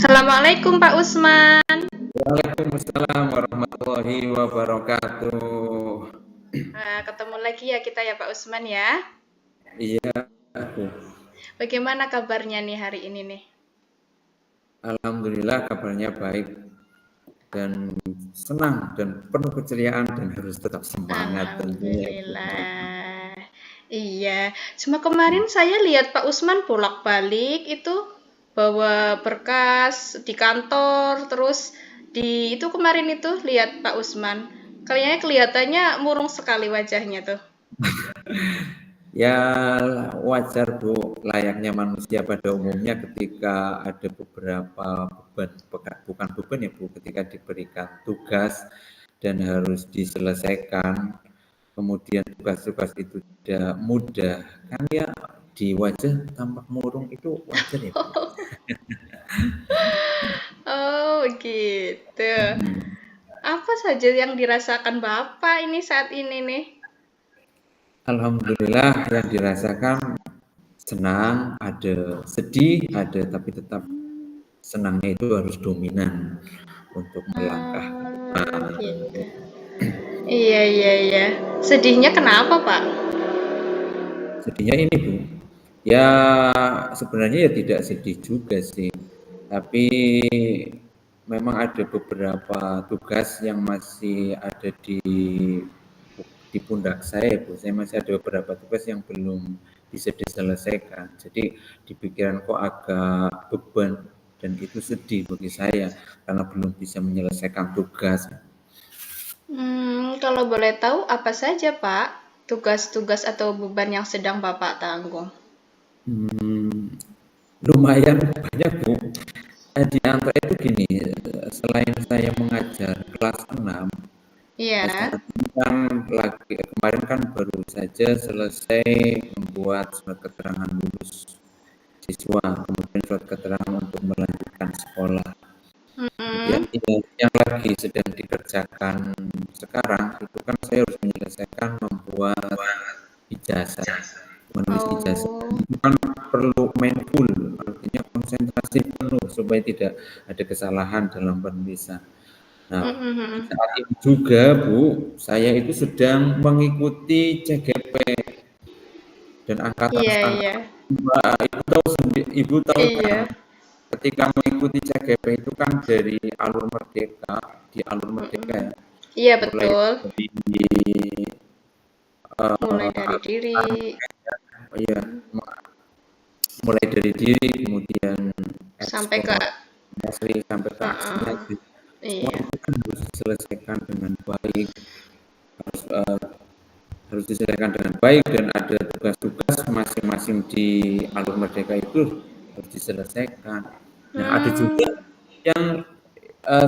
Assalamualaikum Pak Usman. Waalaikumsalam warahmatullahi wabarakatuh. Ketemu lagi ya kita ya Pak Usman ya. Iya, aku. Bagaimana kabarnya nih hari ini nih? Alhamdulillah kabarnya baik dan senang dan penuh keceriaan dan harus tetap semangat tentunya. Alhamdulillah. Iya, cuma kemarin saya lihat Pak Usman bolak-balik itu bawa berkas di kantor, terus di itu kemarin itu lihat Pak Usman. Kayaknya kelihatannya murung sekali wajahnya tuh. Ya wajar Bu, layaknya manusia pada umumnya ketika ada beberapa bukan beban ya Bu, ketika diberikan tugas dan harus diselesaikan, kemudian tugas-tugas itu tidak mudah, kan ya di wajah tampak murung itu wajar ya Bu. Oh, gitu. Hmm. Apa saja yang dirasakan Bapak ini saat ini nih? Alhamdulillah yang dirasakan senang, ada sedih, ada tapi tetap senangnya itu harus dominan untuk melangkah ke depan. Gitu. Iya, iya, iya. Sedihnya kenapa, Pak? Sedihnya ini Bu, ya sebenarnya ya tidak sedih juga sih, tapi memang ada beberapa tugas yang masih ada di pundak saya Bu. Saya masih ada beberapa tugas yang belum bisa diselesaikan. Jadi di pikiran kok agak beban dan itu sedih bagi saya karena belum bisa menyelesaikan tugas. Kalau boleh tahu apa saja, Pak? Tugas-tugas atau beban yang sedang Bapak tanggung? Hmm, lumayan banyak Bu. Di antara itu gini, selain saya mengajar kelas 6, Iya. saat ini kan kemarin kan baru saja selesai membuat surat keterangan lulus siswa, kemudian surat keterangan untuk melanjutkan sekolah. Kemudian Mm-mm. yang lagi sedang dikerjakan sekarang itu kan saya harus menyelesaikan membuat ijazah, menulis ijazah. Oh. Itu kan perlu mindful, artinya konsentrasi penuh supaya tidak ada kesalahan dalam penulisan. Nah, di Mm-mm. saat ini juga Bu, saya itu sedang mengikuti CGP dan angkatan Iya, standar. iya. Ibu tahu kan, Iya. ketika mengikuti CGP itu kan dari alur merdeka, di alur merdeka Mm-mm. ya, Iya, mulai betul. dari Mulai dari diri. ya, mulai dari diri, kemudian Sampai ke... ekspor industri sampai ke aksinya, Heeh. semua Iya. itu kan harus diselesaikan dengan baik, harus harus diselesaikan dengan baik dan ada tugas-tugas masing-masing di alur merdeka itu harus diselesaikan. Nah, ada juga Hmm. yang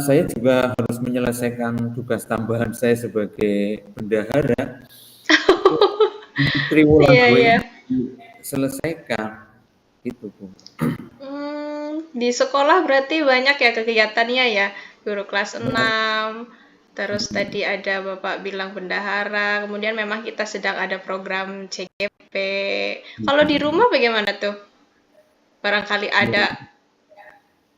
saya juga harus menyelesaikan tugas tambahan saya sebagai bendahara itu Triwulan Iya, 2 iya. ini diselesaikan gitu Bu. Di sekolah berarti banyak ya kegiatannya ya, guru kelas 6, terus tadi ada Bapak bilang bendahara, kemudian memang kita sedang ada program CGP. Kalau di rumah bagaimana tuh? Barangkali ada.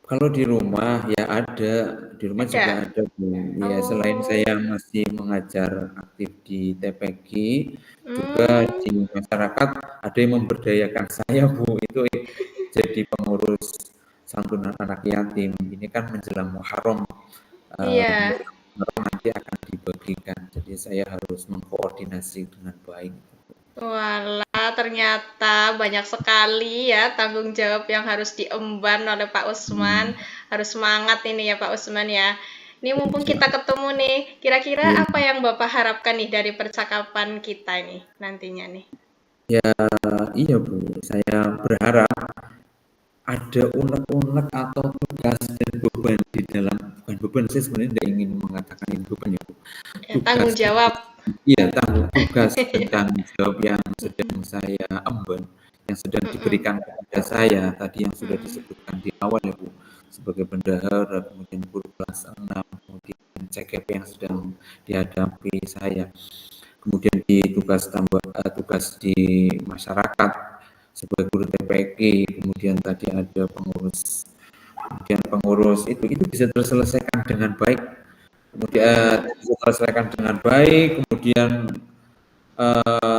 Kalau di rumah ya ada, di rumah juga Ada? ada Bu. Ya selain Oh, saya masih mengajar aktif di TPG, juga hmm, di masyarakat ada yang memberdayakan saya Bu, itu jadi pengurus santunan anak yatim. Ini kan menjelang Muharram, iya. menjelang Muharram nanti akan dibagikan, jadi saya harus mengkoordinasi dengan baik. Walah, ternyata banyak sekali ya tanggung jawab yang harus diemban oleh Pak Usman. Hmm, Harus semangat ini ya Pak Usman ya. Ini mumpung insya kita ketemu nih, kira-kira Allah. apa yang Bapak harapkan nih dari percakapan kita nih nantinya nih? Ya, iya Bu, saya berharap ada unek-unek atau tugas dan beban di dalam, bukan beban, saya sebenarnya tidak ingin mengatakan ini beban ya Bu. Ya, Tugas, tanggung jawab. iya tugas dan tanggung jawab yang sedang saya emban, yang sedang Mm-mm, diberikan kepada saya, tadi yang sudah mm-mm. disebutkan di awal ya Bu, sebagai bendahara, kemudian guru kelas 6, kemudian CGP yang sedang dihadapi saya. Kemudian di tugas di masyarakat sebagai guru TPG, kemudian tadi ada pengurus kemudian pengurus itu bisa terselesaikan dengan baik. Kemudian bisa terselesaikan dengan baik, kemudian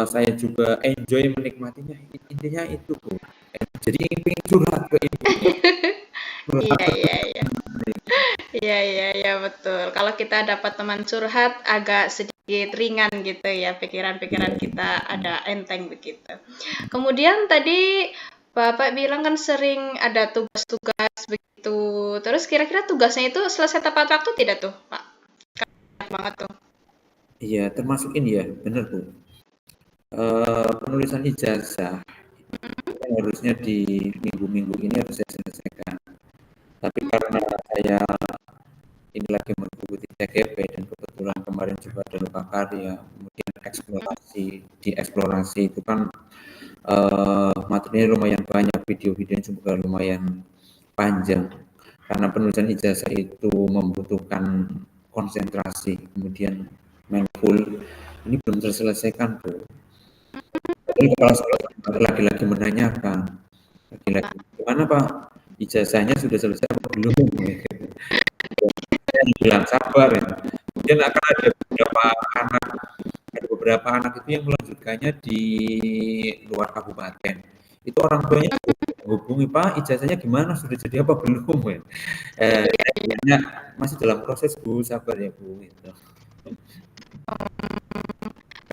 saya juga enjoy menikmatinya. Intinya itu, Bu. Jadi ingin curhat ke ibu, curhat Iya, ke iya, iya. Iya, iya, iya, betul. Kalau kita dapat teman curhat, agak sedikit ringan gitu ya, pikiran-pikiran kita ada enteng begitu. Kemudian tadi Bapak bilang kan sering ada tugas-tugas begitu. Terus kira-kira tugasnya itu selesai tepat waktu tidak tuh, Pak? Enak banget tuh. Iya, termasuk ini ya, benar Bu. Penulisan ijazah kan harusnya di minggu-minggu ini harus saya selesaikan. Tapi karena saya ini lagi mengikuti TGP dan kebetulan kemarin juga ada luka karya, kemudian dieksplorasi itu kan materinya lumayan banyak, video-videonya juga lumayan panjang. Karena penulisan ijazah itu membutuhkan konsentrasi, kemudian mindful, ini belum terselesaikan, Bu. Jadi kepala sekolah lagi-lagi menanyakan, lagi-lagi, gimana Pak? Ijazahnya sudah selesai apa belum? Saya bilang sabar ya. Kemudian akan ada beberapa anak itu yang melanjutkannya di luar kabupaten. Itu orang tuanya hubungi, Pak, ijazahnya gimana? Sudah jadi apa belum? Ya? Saya bilangnya masih dalam proses Bu, sabar ya Bu. Gitu.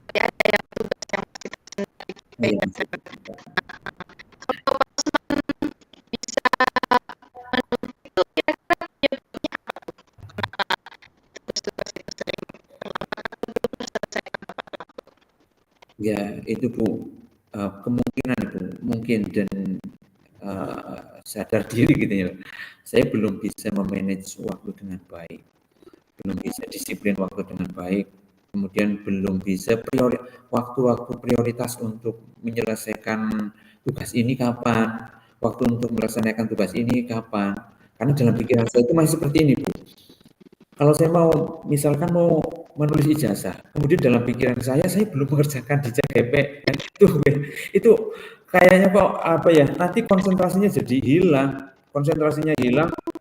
Tapi ada yang tugas yang masih Iya, terkendali. Kalau bisa menulis itu kira-kira penyebabnya apa tuh? Tugas-tugas itu sering terlambat atau belum terselesaikan tepat waktu? ya itu Bu, kemungkinan itu mungkin dan sadar diri gitu ya. Saya belum bisa memanage waktu dengan baik, belum bisa disiplin waktu dengan baik, kemudian belum bisa waktu-waktu prioritas untuk menyelesaikan tugas ini kapan, waktu untuk melaksanakan tugas ini kapan. Karena dalam pikiran saya itu masih seperti ini, Bu. Kalau saya mau, misalkan mau menulis ijazah, kemudian dalam pikiran saya belum mengerjakan di CGP, itu kayaknya kok apa ya, nanti konsentrasinya jadi hilang,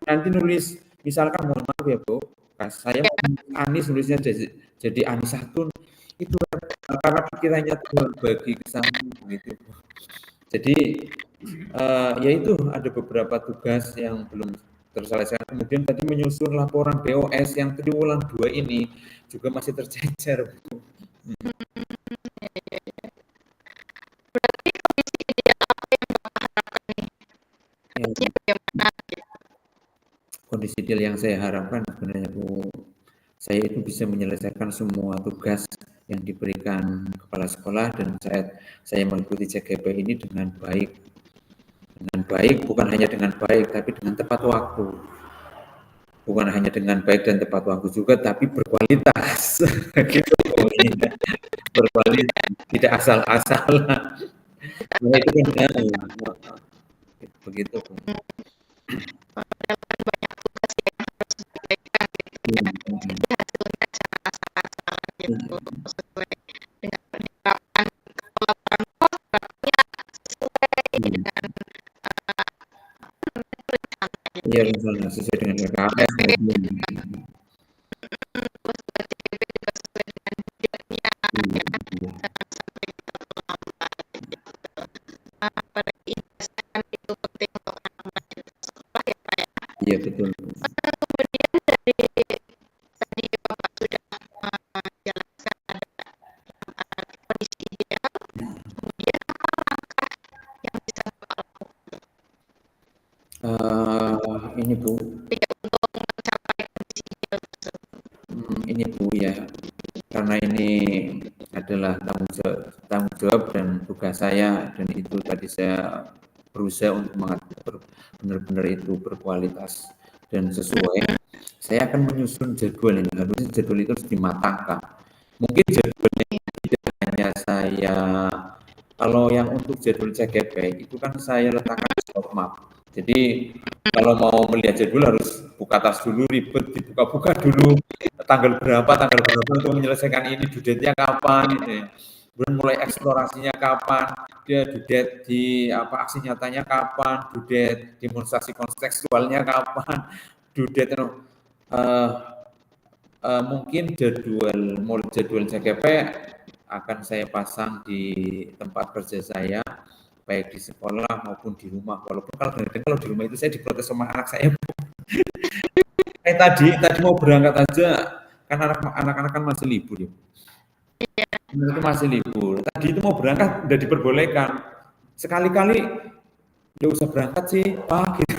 nanti nulis, misalkan mohon maaf ya Bu, saya mau Anis nulisnya jadi Anis Satun, itu karena pikirannya terbagi ke samping gitu. Jadi ya itu ada beberapa tugas yang belum terselesaikan. Kemudian tadi menyusun laporan BOS yang triwulan 2 ini juga masih tercecer. Berarti kondisi ideal apa yang Bapak harapkan nih? Ya, Harusnya bagaimana gitu? kondisi ideal yang saya harapkan sebenarnya Bu, saya itu bisa menyelesaikan semua tugas yang diberikan kepala sekolah dan saya mengikuti CGP ini dengan baik, bukan hanya dengan baik tapi dengan tepat waktu. Bukan hanya dengan baik dan tepat waktu juga, tapi berkualitas. Gitu pokoknya. Berkualitas, tidak asal-asalan. Nah, itu kan begitu. Padahal banyak tugas yang harus dipegang gitu ya. Jadi hasilnya jangan asal-asalan gitu. Sesuai dengan penerapan. Kalau laporan pos berarti sesuai dengan rencana gitu Iya, ya. misalnya sesuai dengan RKS. Terus buat TGP juga sesuai dengan budgetnya ya kan. Jangan sampai kita terlambat gitu. Apalagi ijazah kan itu penting untuk anak melanjutkan sekolah ya Pak ya. Iya, betul. Kemudian dari tadi Bapak sudah jelaskan ada kondisi ideal, kemudian apa langkah yang bisa Bapak lakukan Ini Bu, ya untuk mencapai kondisi ideal tersebut? ini Bu ya, karena ini adalah tanggung jawab dan tugas saya dan itu tadi saya berusaha untuk mengatur benar-benar itu berkualitas dan sesuai. Saya akan menyusun jadwal ini, harusnya jadwal itu harus dimatangkan. Mungkin jadwalnya tidak hanya saya, kalau yang untuk jadwal CGP itu kan saya letakkan di roadmap. Jadi kalau mau melihat jadwal harus buka tas dulu, ribet, dibuka-buka dulu, tanggal berapa untuk menyelesaikan ini, due date-nya kapan, gitu ya. kemudian mulai eksplorasinya kapan, dia dudet di aksi nyatanya kapan, dudet demonstrasi kontekstualnya kapan, dudet mungkin jadwal JKP akan saya pasang di tempat kerja saya, baik di sekolah maupun di rumah. Walaupun kalau di rumah itu saya diprotes sama anak saya. Tadi mau berangkat aja, kan anak-anak kan masih libur ya. Itu masih libur. Tadi itu mau berangkat udah diperbolehkan. Sekali-kali udah usah berangkat sih, Pak. Gitu.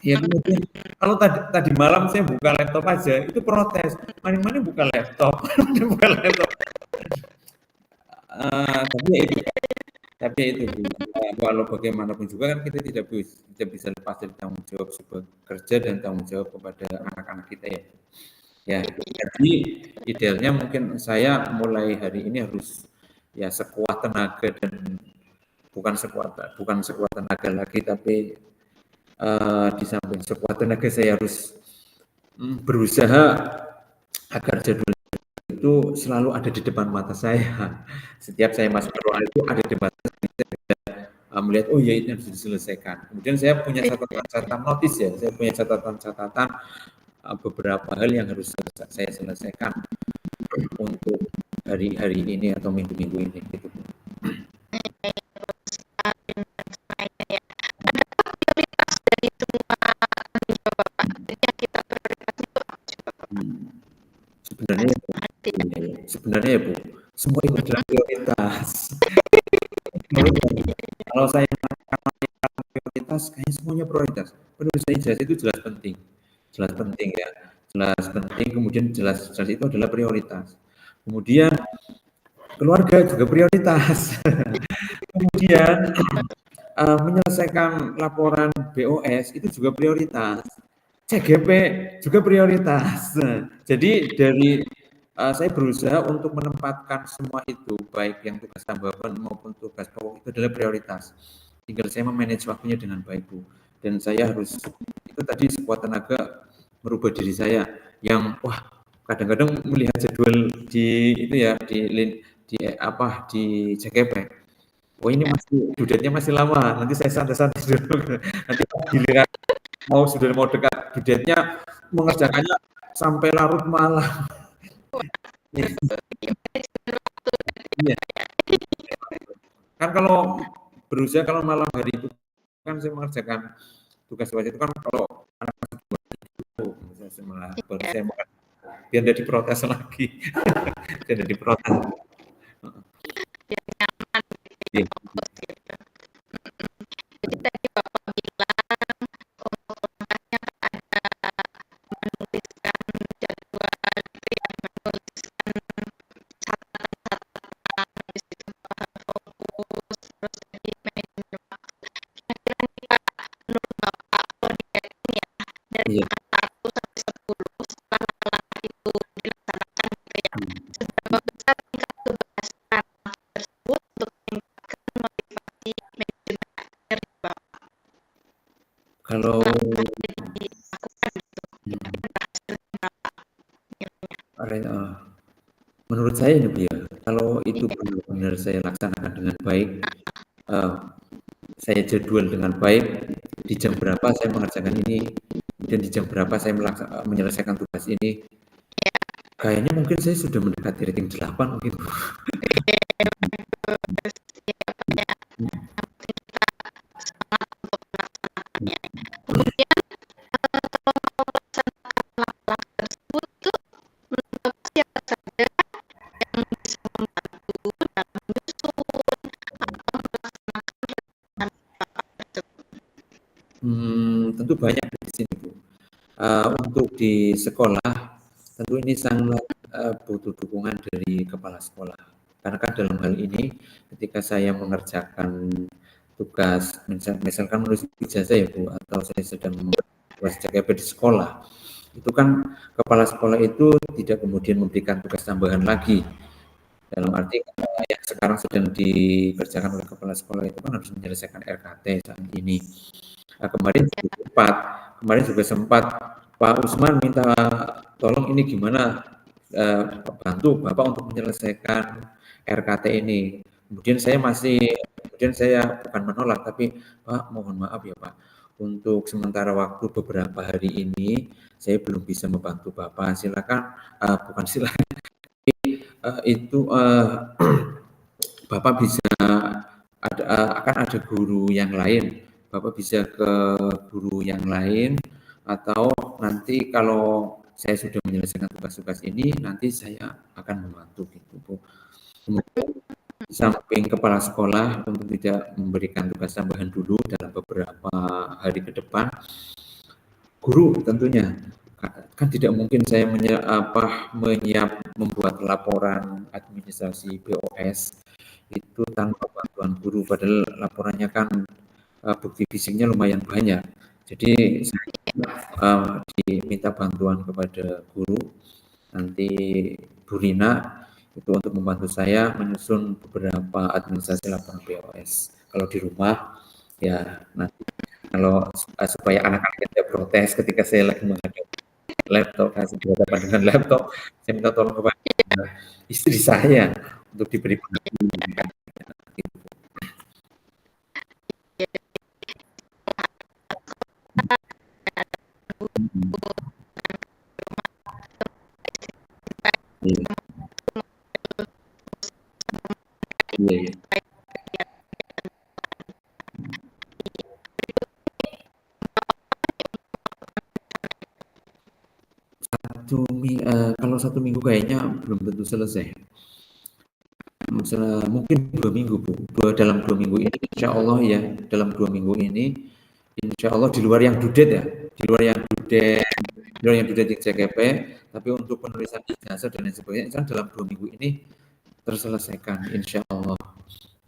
Ya kemudian kalau tadi malam saya buka laptop aja, itu protes. Mana buka laptop, buka laptop. Tapi itu walau bagaimanapun juga kan kita tidak bisa lepas dari tanggung jawab sebagai kerja dan tanggung jawab kepada anak-anak kita ya. Ya, jadi idealnya mungkin saya mulai hari ini harus ya sekuat tenaga dan bukan sekuat tenaga lagi, tapi di samping sekuat tenaga saya harus berusaha agar jadwal itu selalu ada di depan mata saya. Setiap saya masuk ke ruangan itu ada di mata saya, melihat oh ya ini harus diselesaikan. Kemudian saya punya catatan notis ya, saya punya catatan beberapa hal yang harus saya selesaikan untuk hari-hari ini atau minggu-minggu ini gitu. Sebenarnya ya Bu, semua itu adalah prioritas. Kalau saya mengatakan prioritas, kayaknya semuanya prioritas. Penulisan ijazah itu jelas penting ya, jelas penting. Kemudian jelas itu adalah prioritas. Kemudian keluarga juga prioritas. Kemudian menyelesaikan laporan BOS itu juga prioritas. CGP juga prioritas. Jadi dari saya berusaha untuk menempatkan semua itu, baik yang tugas tambahan maupun tugas pokok itu adalah prioritas. Tinggal saya memanage waktunya dengan baik, Bu. Dan saya harus itu tadi sekuat tenaga merubah diri saya yang kadang-kadang melihat jadwal di itu ya di CGP. Oh ini masih dudetnya masih lama, nanti saya santai-santai dulu. Nanti giliran sudah mau dekat dudetnya mengerjakannya sampai larut malam. Iya. Kan kalau berusaha kalau malam hari itu kan saya mengerjakan tugas itu kan kalau anak saya makan biar tidak diprotes lagi. Tidak diprotes. Biar nyaman gitu, fokus gitu. Jadi tadi Bapak bilang untuk langkahnya ada menuliskan jadwal gitu ya, menuliskan catatan-catatan, habis itu Bapak fokus, terus tadi manajemen waktu. Kira-kira nih Pak, menurut Bapak kalau di ya dari angka 1 sampai 10 setelah langkah-langkah itu dilaksanakan gitu ya, seberapa besar tingkat keberhasilan tersebut untuk meningkatkan motivasi manajemen akhir Bapak? Kalau dilakukan gitu, keberhasilan Bapak nilainya. Menurut saya ini Bu ya, kalau itu benar-benar saya laksanakan dengan baik, saya jadwal dengan baik, di jam berapa saya mengerjakan ini, dan di jam berapa saya menyelesaikan tugas ini, kayaknya mungkin saya sudah mendekati rating 8 mungkin Bu. Kemudian kalau mau melaksanakan langkah-langkah tersebut itu menurut Bapak siapa saja yang bisa membantu dalam menyusun atau melaksanakan rencana Bapak tersebut? Tentu banyak di sini Bu. Untuk di sekolah, tentu ini sangat butuh dukungan dari kepala sekolah. Karena kan dalam hal ini, ketika saya mengerjakan tugas, misalkan menulis ijazah ya Bu, atau saya sedang tugas JKP di sekolah, itu kan kepala sekolah itu tidak kemudian memberikan tugas tambahan lagi. Dalam arti yang sekarang sedang dikerjakan oleh kepala sekolah itu kan harus menyelesaikan RKT saat ini. Kemarin juga sempat Pak Usman minta tolong ini gimana bantu Bapak untuk menyelesaikan RKT ini. Kemudian saya bukan menolak, tapi Pak mohon maaf ya Pak, untuk sementara waktu beberapa hari ini saya belum bisa membantu Bapak. Silakan, bukan silakan, itu Bapak bisa akan ada guru yang lain. Bapak bisa ke guru yang lain atau nanti kalau saya sudah menyelesaikan tugas-tugas ini, nanti saya akan membantu gitu, Bu. Kemudian di samping kepala sekolah untuk tidak memberikan tugas tambahan dulu dalam beberapa hari ke depan, guru tentunya kan tidak mungkin saya membuat laporan administrasi BOS itu tanpa bantuan guru, padahal laporannya kan bukti fisiknya lumayan banyak. Jadi saya diminta bantuan kepada guru, nanti Bu Rina itu untuk membantu saya menyusun beberapa administrasi laporan BOS. Kalau di rumah ya nanti kalau supaya anak-anak tidak protes ketika saya lagi menghadapi laptop, kasih berhadapan dengan laptop, saya minta tolong kepada istri saya untuk diberi pendampingan. Iya, iya, iya. Kalau 1 minggu kayaknya belum tentu selesai. Mungkin 2 minggu, Bu. Dalam 2 minggu ini, insya Allah ya, dalam 2 minggu ini, insya Allah di luar yang dudet ya, di luar yang dudet di CKP, tapi untuk penulisan ijazah dan lain sebagainya, insya Allah dalam 2 minggu ini terselesaikan, insya Allah.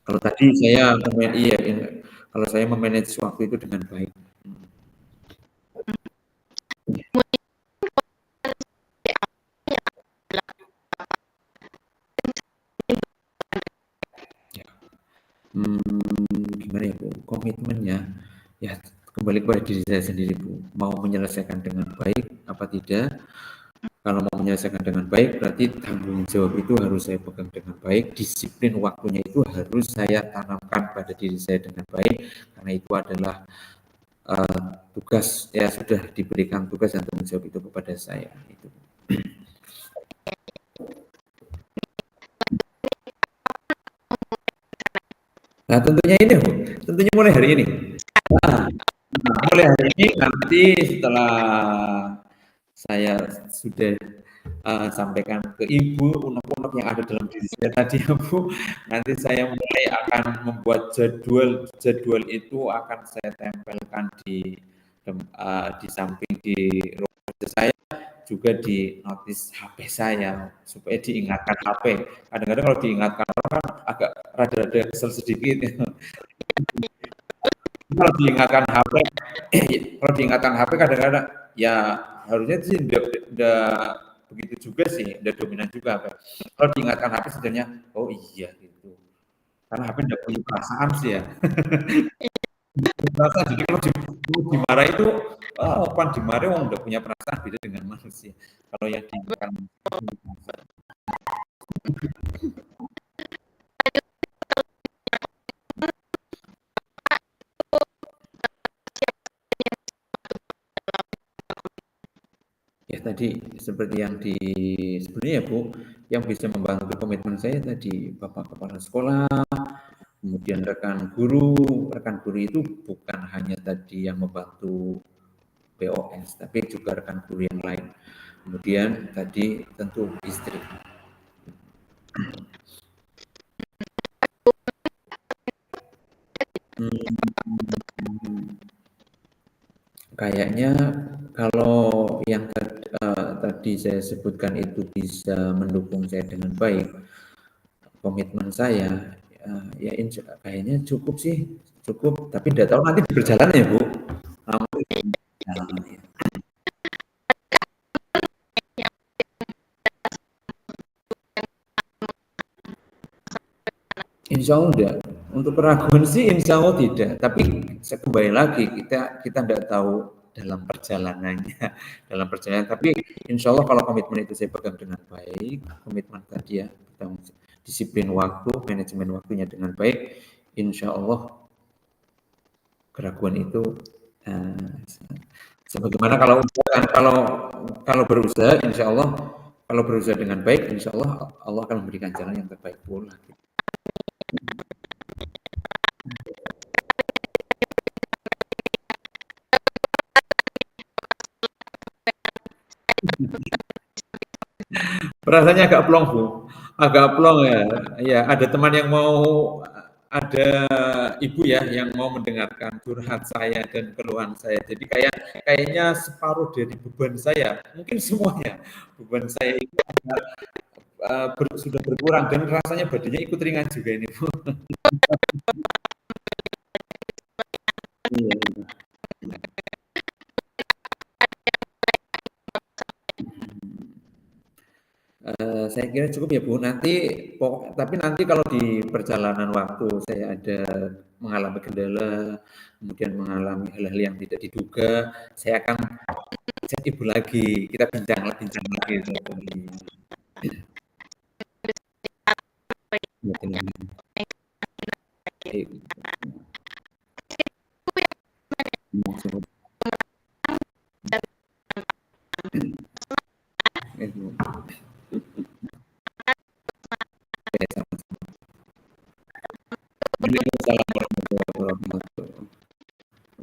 Kalau tadi kalau saya memanage waktu itu dengan baik. Gimana ya Bu, komitmennya ya kembali kepada diri saya sendiri Bu, mau menyelesaikan dengan baik apa tidak. Kalau mau menyelesaikan dengan baik berarti tanggung jawab itu harus saya pegang dengan baik, disiplin waktunya itu harus saya tanamkan pada diri saya dengan baik, karena itu adalah tugas, ya sudah diberikan tugas dan tanggung jawab itu kepada saya itu. Nah tentunya ini Bu, tentunya mulai hari ini. Mulai hari ini nanti setelah saya sudah sampaikan ke Ibu unek-unek yang ada dalam diri saya tadi ya Bu, nanti saya mulai akan membuat jadwal itu akan saya tempelkan di samping di ruang kerja saya, juga di notis HP saya supaya diingatkan HP. Kadang-kadang kalau diingatkan orang kan agak rada-rada kesel sedikit. Kalau diingatkan HP, kalau diingatkan HP kadang-kadang ya harusnya sih enggak begitu juga sih, udah dominan juga apa. Kalau diingatkan HP sebenarnya, oh iya gitu. Karena HP enggak punya perasaan sih ya. Perasaan, jadi kalau dimarah itu, pan dimarah orang udah punya perasaan, beda dengan manusia. Kalau yang diingatkan ya tadi seperti yang sebenarnya ya Bu, yang bisa membantu komitmen saya tadi Bapak Kepala Sekolah, kemudian rekan guru itu bukan hanya tadi yang membantu POS, tapi juga rekan guru yang lain. Kemudian tadi tentu istri. Kayaknya kalau yang tadi saya sebutkan itu bisa mendukung saya dengan baik, komitmen saya, ya kayaknya cukup sih, cukup. Tapi tidak tahu nanti berjalan ya Bu. Insya Allah tidak. Untuk keraguan sih insya Allah tidak. Tapi saya kembali lagi, kita tidak tahu dalam perjalanannya, dalam perjalanan. Tapi insya Allah kalau komitmen itu saya pegang dengan baik, komitmen tadi ya, disiplin waktu, manajemen waktunya dengan baik, insya Allah keraguan itu sebagaimana kalau berusaha, insya Allah kalau berusaha dengan baik, insya Allah Allah akan memberikan jalan yang terbaik pula. Rasanya agak plong, Bu. Agak plong ya. Ya, ada teman yang mau ada ibu ya yang mau mendengarkan curhat saya dan keluhan saya. Jadi kayaknya separuh dari beban saya, mungkin semuanya beban saya itu sudah berkurang dan rasanya badannya ikut ringan juga ini, Bu. Iya. Saya kira cukup ya Bu. Tapi nanti kalau di perjalanan waktu saya ada mengalami kendala, kemudian mengalami hal-hal yang tidak diduga, saya akan chat Ibu lagi. Kita bincang lagi.